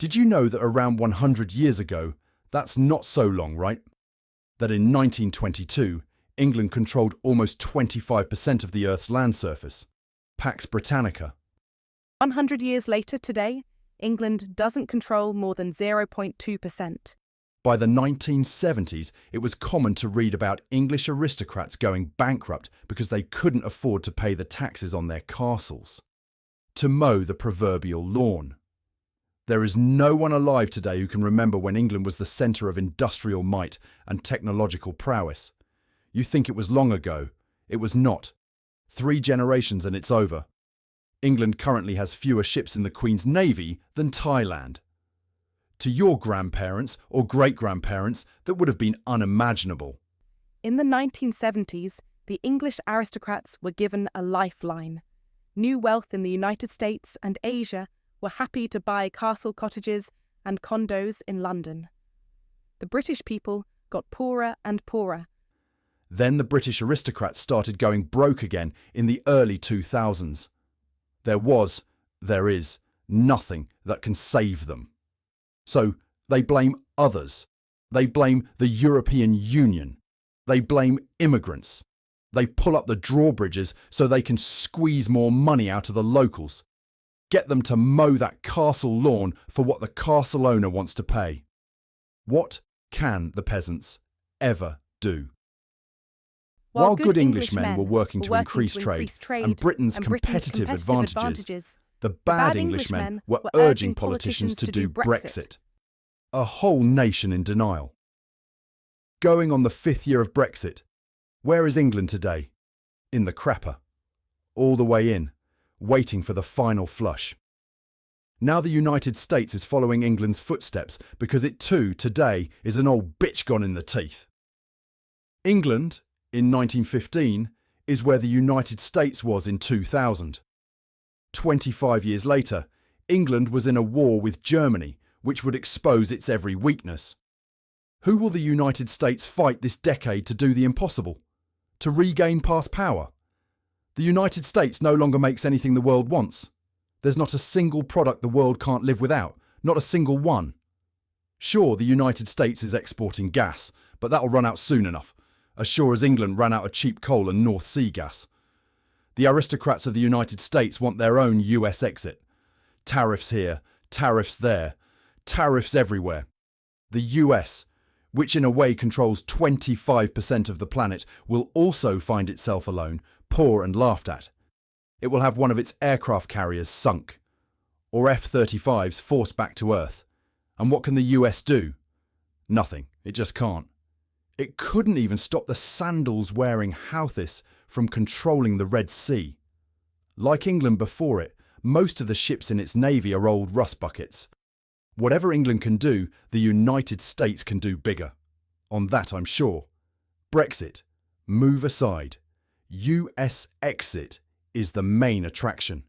Did you know that around 100 years ago, that's not so long, right? That in 1922, England controlled almost 25% of the Earth's land surface. Pax Britannica. 100 years later today, England doesn't control more than 0.2%. By the 1970s, it was common to read about English aristocrats going bankrupt because they couldn't afford to pay the taxes on their castles. To mow the proverbial lawn. There is no one alive today who can remember when England was the centre of industrial might and technological prowess. You think it was long ago. It was not. 3 generations and it's over. England currently has fewer ships in the Queen's Navy than Thailand. To your grandparents or great-grandparents, that would have been unimaginable. In the 1970s, the English aristocrats were given a lifeline. New wealth in the United States and Asia were happy to buy castle cottages and condos in London. The British people got poorer and poorer. Then the British aristocrats started going broke again in the early 2000s. There is, nothing that can save them. So they blame others. They blame the European Union. They blame immigrants. They pull up the drawbridges so they can squeeze more money out of the locals. Get them to mow that castle lawn for what the castle owner wants to pay. What can the peasants ever do? While good Englishmen were working to increase trade and Britain's competitive advantages, the bad Englishmen were urging politicians to do Brexit. A whole nation in denial. Going on the 5th year of Brexit, where is England today? In the crapper. All the way in, waiting for the final flush. Now the United States is following England's footsteps because it too, today, is an old bitch gone in the teeth. England, in 1915, is where the United States was in 2000. 25 years later, England was in a war with Germany, which would expose its every weakness. Who will the United States fight this decade to do the impossible? To regain past power? The United States no longer makes anything the world wants. There's not a single product the world can't live without, not a single one. Sure, the United States is exporting gas, but that'll run out soon enough, as sure as England ran out of cheap coal and North Sea gas. The aristocrats of the United States want their own USexit. Tariffs here, tariffs there, tariffs everywhere. The US, which in a way controls 25% of the planet, will also find itself alone, poor and laughed at. It will have one of its aircraft carriers sunk, or F-35s forced back to Earth. And what can the US do? Nothing. It just can't. It couldn't even stop the sandals-wearing Houthis from controlling the Red Sea. Like England before it, most of the ships in its navy are old rust buckets. Whatever England can do, the United States can do bigger. On that I'm sure. Brexit, move aside. USexit is the main attraction.